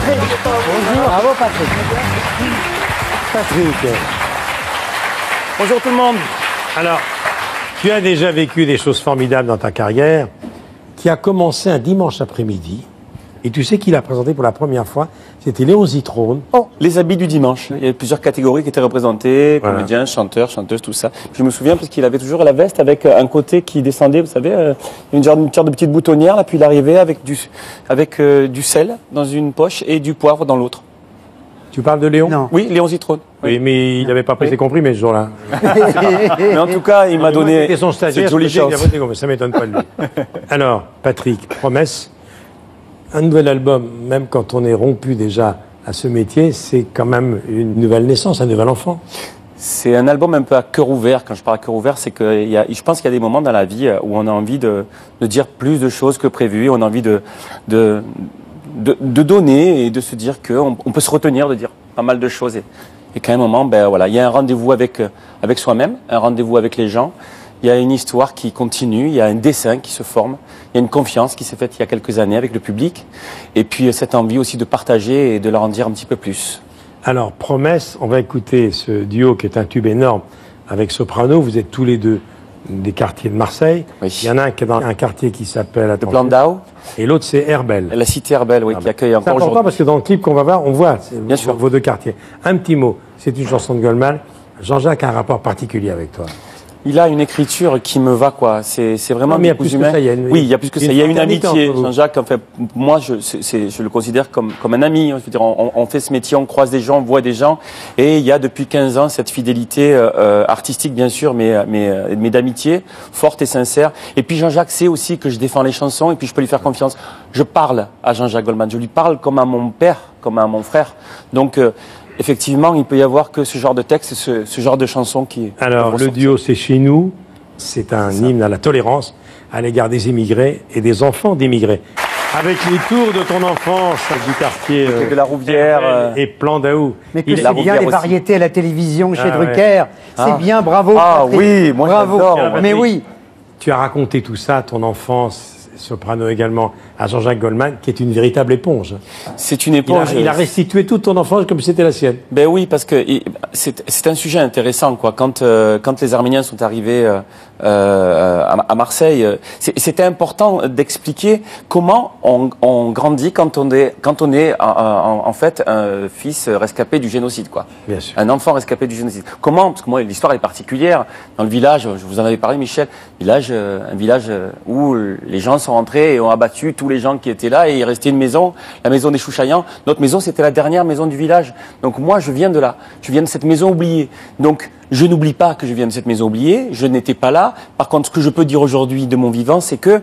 Patrick. Bonjour. Bravo Patrick. Patrick. Bonjour tout le monde. Alors, tu as déjà vécu des choses formidables dans ta carrière, qui a commencé un dimanche après-midi. Et tu sais qui l'a présenté pour la première fois? C'était Léon Zitrone. Oh, les habits du dimanche. Il y avait plusieurs catégories qui étaient représentées, comédiens, chanteurs, chanteuses, tout ça. Je me souviens parce qu'il avait toujours la veste avec un côté qui descendait, vous savez, une sorte de petite boutonnière, là, puis il arrivait avec du sel dans une poche et du poivre dans l'autre. Tu parles de Léon? Non. Oui, Léon Zitrone. Oui, mais il n'avait pas pris ses comprimés ce jour-là. Mais en tout cas, il m'a donné C'était son stagiaire, cette jolie chance. ça m'étonne pas de lui. Alors, Patrick, promesse, un nouvel album, même quand on est rompu déjà à ce métier, c'est quand même une nouvelle naissance, un nouvel enfant. C'est un album un peu à cœur ouvert. Quand je parle à cœur ouvert, c'est que je pense qu'il y a des moments dans la vie où on a envie de dire plus de choses que prévu. On a envie de donner et de se dire qu'on peut se retenir de dire pas mal de choses. Et qu'à un moment, ben voilà, il y a un rendez-vous avec soi-même, un rendez-vous avec les gens. Il y a une histoire qui continue, il y a un dessin qui se forme, il y a une confiance qui s'est faite il y a quelques années avec le public. Et puis cette envie aussi de partager et de leur en dire un petit peu plus. Alors, promesse, on va écouter ce duo qui est un tube énorme avec Soprano. Vous êtes tous les deux des quartiers de Marseille. Oui. Il y en a un qui est dans un quartier qui s'appelle... Le Plan d'Ao. Et l'autre, c'est Herbel. La cité Herbel, oui, qui accueille C'est encore important aujourd'hui. parce que dans le clip qu'on va voir, on voit Bien sûr. vos deux quartiers. Un petit mot, c'est une chanson de Goldman. Jean-Jacques a un rapport particulier avec toi. Il a une écriture qui me va, quoi. C'est vraiment Non, mais il y a du plus que humain. ça, il y a une- Oui, il y a plus que ça. une Il y a une fraternité amitié. entre vous. Jean-Jacques, en fait, moi, je le considère comme un ami. Je veux dire, on fait ce métier, on croise des gens, on voit des gens. Et il y a depuis 15 ans cette fidélité artistique, bien sûr, mais d'amitié, forte et sincère. Et puis Jean-Jacques sait aussi que je défends les chansons et puis je peux lui faire confiance. Je parle à Jean-Jacques Goldman. Je lui parle comme à mon père, comme à mon frère. Donc, effectivement, il peut y avoir que ce genre de texte, ce genre de chansons qui... Alors, le duo, c'est Chez nous. C'est un hymne à la tolérance à l'égard des immigrés et des enfants d'immigrés. Avec les tours de ton enfance du quartier de la Rouvière, Herbel et Plan d'Aou. Mais que Il- c'est la bien Rouvière les aussi. variétés à la télévision chez Ah, ouais. Drucker. C'est Ah. bien, bravo Ah Patrick. oui, moi, bravo. j'adore, moi. Mais oui. Tu as raconté tout ça, ton enfance, Soprano également, à Jean-Jacques Goldman, qui est une véritable éponge. c'est une Il a, éponge. il a restitué toute ton enfance comme si c'était la sienne. Ben oui, parce que c'est un sujet intéressant, quoi. Quand les Arméniens sont arrivés à Marseille, c'était important d'expliquer comment on grandit quand on est en fait un fils rescapé du génocide, quoi. Bien sûr. Un enfant rescapé du génocide. Comment? Parce que moi, l'histoire est particulière. Dans le village, je vous en avais parlé, Michel, un village où les gens sont rentrés et ont abattu tous les gens qui étaient là et il restait une maison, la maison des Chouchaillans. Notre maison, c'était la dernière maison du village. Donc moi, je viens de là. Je viens de cette maison oubliée. Donc, je n'oublie pas que je viens de cette maison oubliée. Je n'étais pas là. Par contre, ce que je peux dire aujourd'hui de mon vivant, c'est que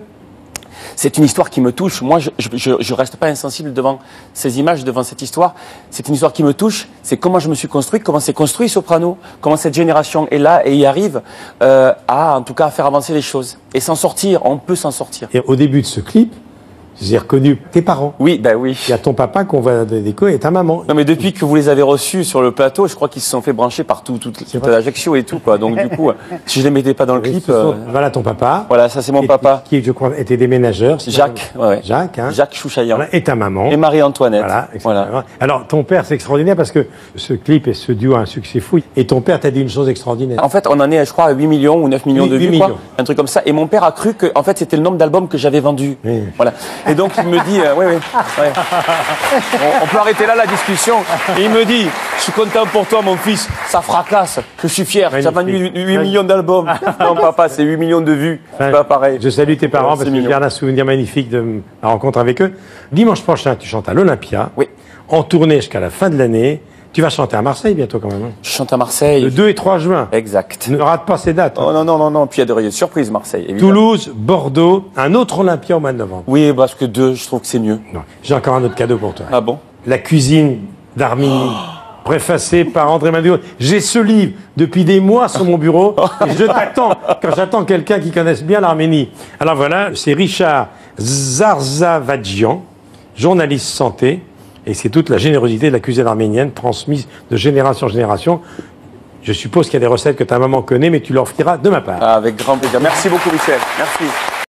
c'est une histoire qui me touche. Moi, je reste pas insensible devant ces images, devant cette histoire. C'est une histoire qui me touche. C'est comment je me suis construit, comment s'est construit Soprano, comment cette génération est là et y arrive en tout cas, à faire avancer les choses. Et s'en sortir, on peut s'en sortir. Et au début de ce clip, j'ai reconnu tes parents. Oui, ben oui. Il y a ton papa qu'on voit des déco et ta maman. Non, mais depuis que vous les avez reçus sur le plateau, je crois qu'ils se sont fait brancher par toute vrai. Ajaccio et tout, quoi. Donc, du coup, si je les mettais pas dans le clip, Voilà ton papa. voilà, ça c'est mon Et papa. Qui, je crois, était déménageur. c'est Jacques, ça ouais. Jacques, hein. Jacques Chouchaillan. Voilà, et ta maman. Et Marie-Antoinette. Voilà, etc. Voilà. Alors, ton père, c'est extraordinaire parce que ce clip et ce duo a un succès fou. Et ton père t'a dit une chose extraordinaire. En fait, on en est, je crois, à 8 millions ou 9 millions de 8 vues, quoi. millions. Un truc comme ça. Et mon père a cru que, en fait, c'était le nombre d'albums que j'avais vendus. Oui. Voilà. Et donc, il me dit, oui. On peut arrêter là la discussion. Et il me dit, je suis content pour toi, mon fils. Ça fracasse. Je suis fier. J'ai Magnifique. vendu 8 millions d'albums. Non, papa, c'est 8 millions de vues. C'est pas pareil. Je salue tes parents Ouais, parce c'est que je mignon. garde un souvenir magnifique de ma rencontre avec eux. Dimanche prochain, tu chantes à l'Olympia. Oui. En tournée jusqu'à la fin de l'année. Tu vas chanter à Marseille bientôt quand même. Hein. Je chante à Marseille. Le 2 et 3 juin. Exact. Ne rate pas ces dates. Oh non. Puis il y a des surprises, Marseille, évidemment. Toulouse, Bordeaux, un autre Olympia au mois de novembre. Oui, parce que 2, je trouve que c'est mieux. Non. J'ai encore un autre cadeau pour toi. Ah bon? La cuisine d'Armini, préfacée par André Manduo. J'ai ce livre depuis des mois sur mon bureau et je t'attends quand j'attends quelqu'un qui connaisse bien l'Arménie. Alors voilà, c'est Richard Zarzavadjian, journaliste santé, et c'est toute la générosité de la cuisine arménienne transmise de génération en génération. Je suppose qu'il y a des recettes que ta maman connaît, mais tu leur fileras de ma part. Ah, avec grand plaisir. Merci beaucoup, Michel. Merci.